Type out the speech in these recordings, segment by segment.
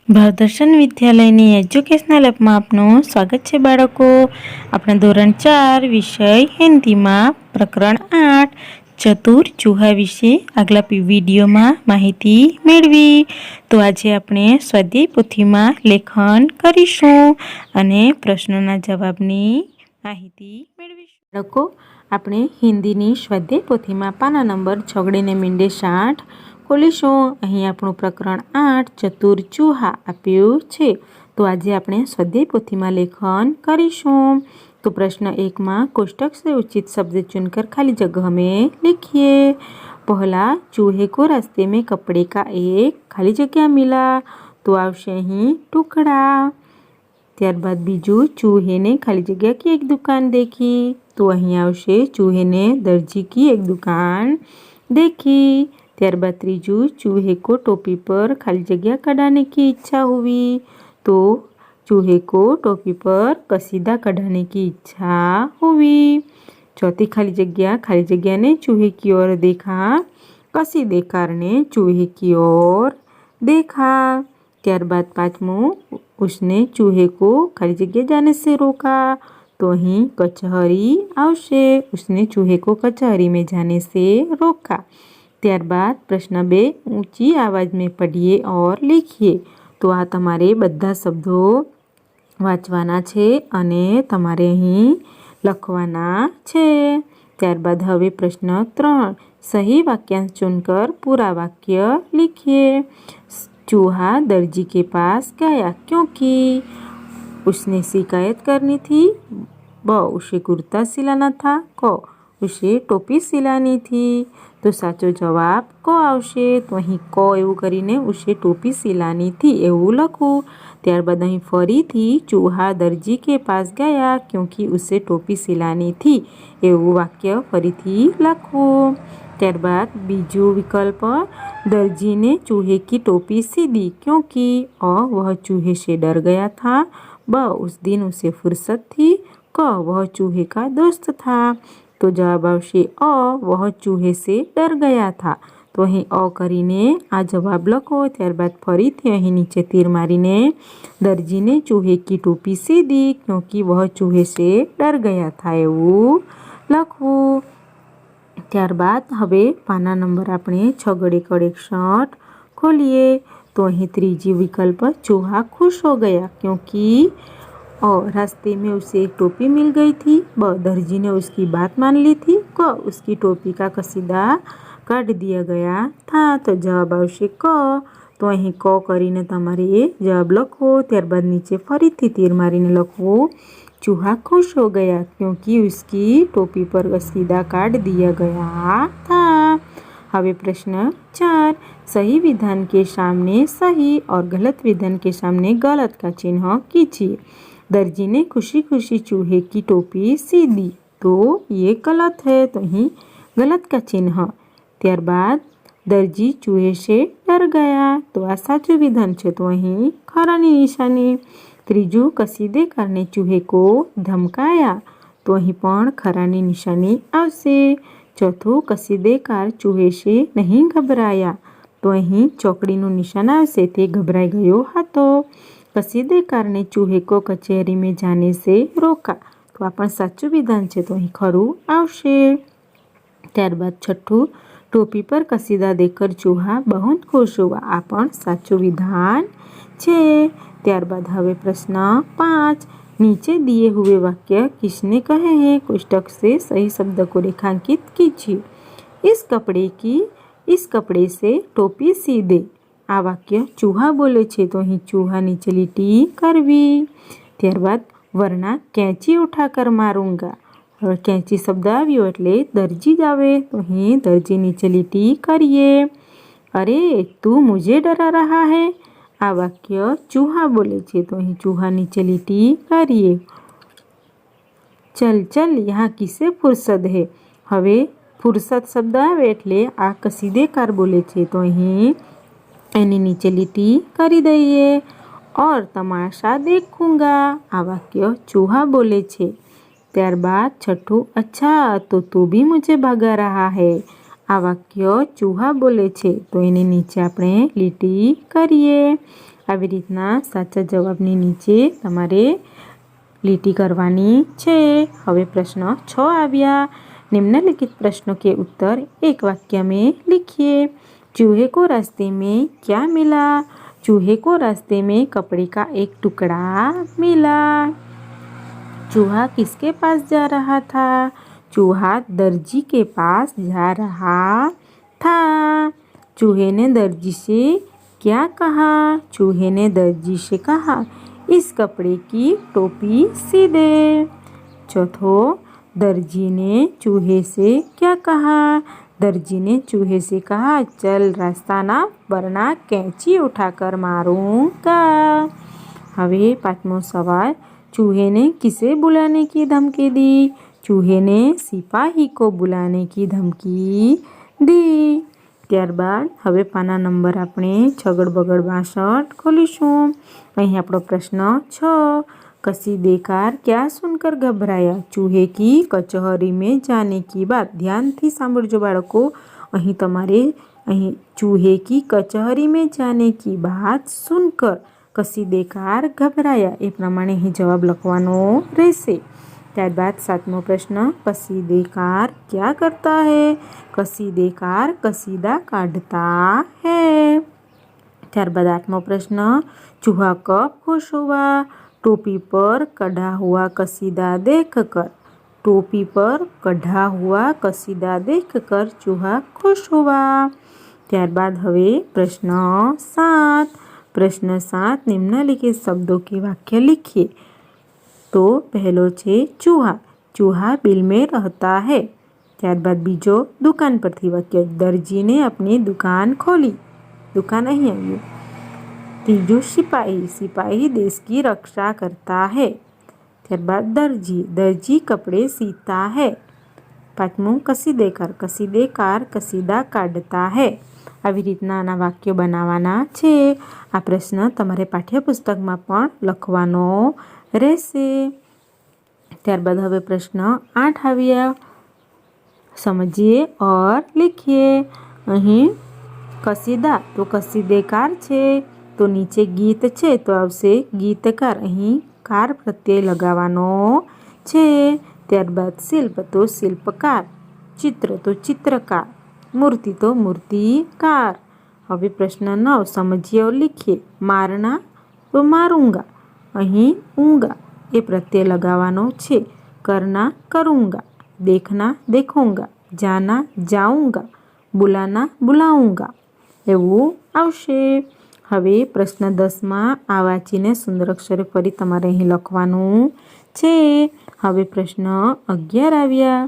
ભાવદર્શન વિદ્યાલયની educational એપમાં આપનું સ્વાગત છે બાળકો। આપણા ધોરણ 4 વિષય હિન્દીમાં પ્રકરણ 8 ચતુર ચૂહા વિશે આગલા વિડીયોમાં માહિતી મેળવી। તો આજે આપણે સ્વાધ્યાય પોથીમાં લેખન કરીશું અને પ્રશ્નોના જવાબની માહિતી મેળવીશું। બાળકો, આપણે હિન્દીની સ્વાધ્યાય પોથીમાં પાના નંબર 6 ને મીંડે 60 ખોલીશું। અહીં આપણું પ્રકરણ 8 ચતુર ચૂહા આપ્યું છે। તો આજે આપણે સ્વાધ્યાય પોથીમાં લેખન કરીશું। तो प्रश्न 1 में कोष्टक से उचित शब्द चुनकर खाली जगह में लिखिए। पहला, चूहे को रास्ते में कपड़े का एक खाली जगह मिला, तो आवशे અહીં टुकड़ा। ત્યારબાદ બીજું, चूहे ने खाली जगह की एक दुकान देखी, तो અહીં આવશે चूहे ने दर्जी की एक दुकान देखी। ત્યારબાદ ત્રીજું, चूहे को टोपी पर खाली जगह कढ़ाने की इच्छा हुई, तो चूहे को टोपी पर कसीदा कढ़ाने की इच्छा हुई। चौथी खाली जगह ने चूहे की ओर देखा, कसीदेकार ने चूहे की ओर देखा। ત્યારબાદ પાંચમું, उसने चूहे को खाली जगह जाने से रोका, तो અહીં कचहरी आवशे। उसने चूहे को कचहरी में जाने से रोका। ત્યારબાદ પ્રશ્ન 2, ऊंची आवाज में पढ़िए और लिखिए। तो આ તમારે બધા શબ્દો વાંચવાના છે અને તમારે અહીં લખવાના છે। ત્યારબાદ હવે પ્રશ્ન 3, सही वाक्यांश चुनकर पूरा वाक्य लिखिए। चूहा दर्जी के पास गया क्योंकि उसने शिकायत करनी थी, ब उसे कुर्ता सिलाना था, क उसे टोपी सिलानी थी। तो साचो जवाब क आवशे। तो અહીં ક એવું કરીને ઉસે ટોપી સિલાની थी એવું લખવું। ત્યારબાદ અહીં ફરીથી ચૂહા દરજી કે પાસ ગયા ક્યોંકि ઉસે ટોપી સિલાની थी એવું વાક્ય ફરીથી લખવું। ત્યારબાદ બીજો વિકલ્પ, दर्जी ने चूहे की टोपी सी दी क्योंकि अ वह चूहे से डर गया था, ब उस दिन उसे फुर्सत थी, क वह चूहे का दोस्त था। तो जवाब आवशे अ वह चूहे से डर गया था। तो અહીં અ કરીને આ જવાબ લખો। ત્યારબાદ ફરીથી અહીં નીચે તીર મારીને દરજીને ચૂહે की टोपी सी दी क्योंकि वह चूहे से डर गया था એવું લખવું। ત્યારબાદ હવે પાના નંબર આપણે 6 खोलिए। तो અહીં ત્રીજી विकल्प, चूहा खुश हो गया क्योंकि रास्ते में उसे एक टोपी मिल गई थी, ब दर्जी ने उसकी बात मान ली थी, क उसकी टोपी का कसीदा काट दिया गया था। तो जवाब आवशे क। तो અહીં ક કરીને તમારે જવાબ લખો। ત્યારબાદ નીચે ફરીથી તીર મારીને લખવું, चूहा खुश हो गया क्योंकि उसकी टोपी पर कसीदा काट दिया गया था। હવે प्रश्न 4, सही विधान के सामने सही और गलत विधान के सामने गलत का चिन्ह कीजिए। दर्जी ने खुशी खुशी चूहे की टोपी सी दी, तो ये गलत है, तो ही गलत का चिन्ह। ત્યારબાદ દરજી ચૂહે से डर गया, तो આ સાચું વિધાન છે, તો અહીં ખરાની નિશાની। ત્રીજું, કસીદેકારને ચૂહે को ધમકાયા, તો અહીં પણ ખરાની નિશાની આવશે। ચોથું, કસીદેકાર ચૂહે से नहीं घबराया, તો અહીં ચોકડીનું નિશાન આવશે, તે ગભરાઈ ગયો હતો। કસીદેકારને ચૂહે को કચેરી में जाने से रोका, તો આ પણ સાચું વિધાન છે, તો અહીં ખરું આવશે। ત્યારબાદ છઠ્ઠું, टोपी पर कसीदा देकर चूहा बहुत खुश हुआ, आ पण साचुं विधान छे। ત્યારબાદ હવે प्रश्न 5, नीचे दिए हुए वाक्य किसने कहे हैं? कोष्टक से सही शब्द को रेखांकित कीजिए। इस कपड़े से टोपी सी दे, आ वाक्य चूहा बोले छे, तो અહીં चूहा नीचे લીટી કરવી। ત્યારબાદ वरना कैंची उठाकर मारूंगा, હવે કેંચી શબ્દ આવ્યો એટલે દરજી જ આવે, તો અહીં દરજી નીચે લીટી કરીએ। અરે તું મુझे डरा रहा है, આ વાક્ય ચૂહા બોલે છે, તો અહીં ચૂહા નીચે લીટી કરીએ। चल चल यहाँ किसे फुर्सत है, હવે ફુરસત શબ્દ આવે એટલે આ કસીદેકાર બોલે છે, તો અહીં એની નીચે લીટી કરી દઈએ। और तमाशा देखूंगा, આ વાક્ય ચૂહા બોલે છે। ત્યારબાદ છઠ્ઠું, अच्छा तो तू भी मुझे भगा रहा है, આ વાક્ય ચૂહા બોલે છે, તો એની નીચે આપણે લીટી કરીએ। આવી રીતના સાચા જવાબની નીચે તમારે લીટી કરવાની છે। હવે प्रश्न 6 આવ્યા। निम्नलिखित प्रश्नों के उत्तर एक वाक्य में लिखिए। चूहे को रास्ते में क्या मिला? चूहे को रास्ते में कपड़े का एक टुकड़ा मिला। चूहा किसके पास जा रहा था? चूहा दर्जी के पास जा रहा था। चूहे ने दर्जी से क्या कहा? चूहे ने दर्जी से कहा, इस कपड़े की टोपी सी दे। चौथो, दर्जी ने चूहे से क्या कहा? दर्जी ने चूहे से कहा, चल रास्ता ना वरना कैंची उठाकर मारूंगा। हवे पांचमो सवाल, चूहे ने किसे बुलाने की धमकी दी? चूहे ने सिपाही को बुलाने की धमकी दी। ત્યારબાદ હવે પાના નંબર આપણે 6 બગડ 62 ખોલીશું। અહીં આપણો પ્રશ્ન 6, कसीदेकार क्या सुनकर घबराया? चूहे की कचहरी में जाने की बात। ध्यानથી સાંભળજો બાળકો। અહીં તમારે चूहे की कचहरी में जाने की बात सुनकर कसीदेकार घबराया એ પ્રમાણે અહીં જવાબ લખવાનો રહેશે। ત્યારબાદ 7મો પ્રશ્ન, कसीदेकार क्या करता है? कसीदेकार कसीदा काटता है। ત્યારબાદ 8મો પ્રશ્न, चूहा कब खुश हुआ? टोपी पर कढ़ा हुआ कसीदा देखकर। टोपी पर कढ़ा हुआ कसीदा देखकर चूहा खुश हुआ। ત્યારબાદ હવે પ્રશ્न 7। प्रश्न 7, निम्नलिखित शब्दों के वाक्य लिखिए। तो पहलो छे चूहा। चूहा बिल में रहता है। ત્યારબાદ બીજો, दुकान परथी वाक्य। दर्जी ने अपनी दुकान खोली। दुकान અહીં આવ્યું। तीजो, सिपाही। सिपाही देश की रक्षा करता है। ત્યારબાદ दर्जी। दर्जी कपड़े सीता है। પાંચમું, कसीदेकार। कसीदेकार कसीदा काढ़ता है। આવી રીતના આના વાક્યો બનાવવાના છે। આ પ્રશ્ન તમારે પાઠ્યપુસ્તકમાં પણ લખવાનો રહેશે। ત્યારબાદ હવે પ્રશ્ન 8 આવ્યા। સમજીએ और लिखिए। અહીં કસીદા તો કસીદેકાર છે, તો નીચે ગીત છે તો આવશે ગીતકાર। અહીં કાર પ્રત્યય લગાવવાનો છે। ત્યારબાદ શિલ્પ તો શિલ્પકાર, चित्र तो चित्रकार, मूर्ति तो मूर्तिकार। હવે પ્રશ્ન 9, સમજીએ और लिखिए। मारना तो मारूंगा। અહીં ऊँगा એ પ્રત્યય લગાવવાનો છે। करना करूँगा, देखना देखूँगा, जाना जाऊँगा, बुलाना बुलाऊँगा એવું આવશે। હવે પ્રશ્ન 10માં આ વાંચીને સુંદર અક્ષરે ફરી તમારે અહીં લખવાનું છે। હવે પ્રશ્ન 11 આવ્યા।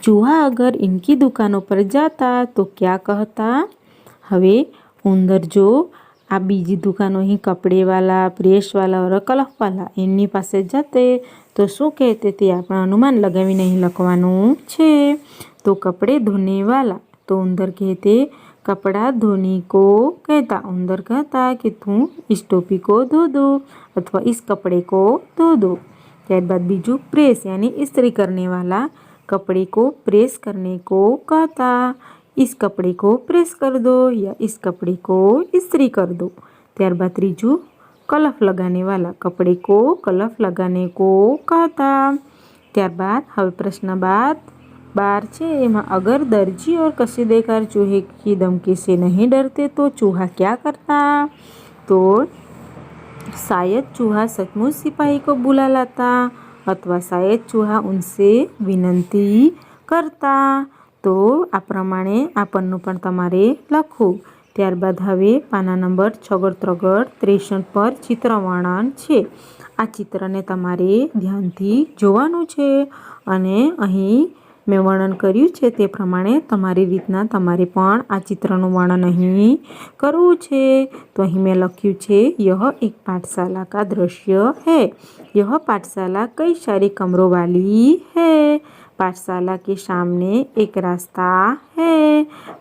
चूहा अगर इनकी दुकानों पर जाता तो क्या कहता? हवे उंदर जो आ बीजी दुकानों ही कपड़ेवाला, प्रेसवाला और कलफवाला एमनी पासे जाते तो शू कहते ते आपण अनुमान लगावी नहीं लखवानुं छे। तो कपड़े धोने वाला तो उंदर कहते कपड़ा धोने को कहता। उंदर कहता कि तू इस टोपी को धो दो अथवा इस कपड़े को धो दो। त्यारबाद बीजू, प्रेस यानी इस्त्री करने वाला कपड़े को प्रेस करने को कहता। इस कपड़े को प्रेस कर दो या इस कपड़े को इस्त्री कर दो। त्यारबाद त्रीजू, कलफ लगाने वाला कपड़े को कलफ लगाने को कहता। त्यारबाद हवे प्रश्न 12 छे। एमां अगर दर्जी और कसीदेकार चूहे की धमकी से नहीं डरते तो चूहा क्या करता? तो शायद चूहा सचमुच सिपाही को बुला लाता अथवा शायद चूहा उनसे विनंती करता। तो आ प्रमाणे आ पन्नु पण तमारे लखવું। ત્યારબાદ હવે પાના નંબર 63 પર ચિત્રવર્ણન છે। આ ચિત્રને તમારે ધ્યાનથી જોવાનું છે અને અહીં મેં વર્ણન કર્યું છે તે પ્રમાણે તમારી રીતના તમારે પણ આ ચિત્રનું વર્ણન અહીં કરવું છે। તો અહીં મેં લખ્યું છે, यह एक पाठशाला का दृश्य है। यह पाठशाला कई सारे कमरों वाली है। पाठशाला के सामने एक रास्ता है।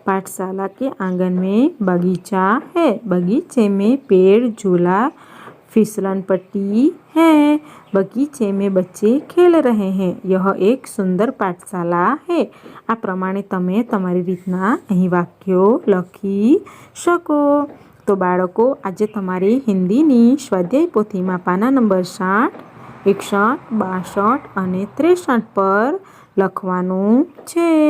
पाठशाला के आंगन में बगीचा है। बगीचे में पेड़, झूला, फिसलन पट्टी है। बगीचे में बच्चे खेल रहे हैं। यह एक सुंदर पाठशाला है। आ प्रमाणे तमे तमारी रीतना અહીં વાક્યો લખી શકો। તો બાળકો આજે તમારી હિન્દીની સ્વાધ્યાય પોથીમાં પાના નંબર 60, 61, 62 અને 63 પર લખવાનું છે.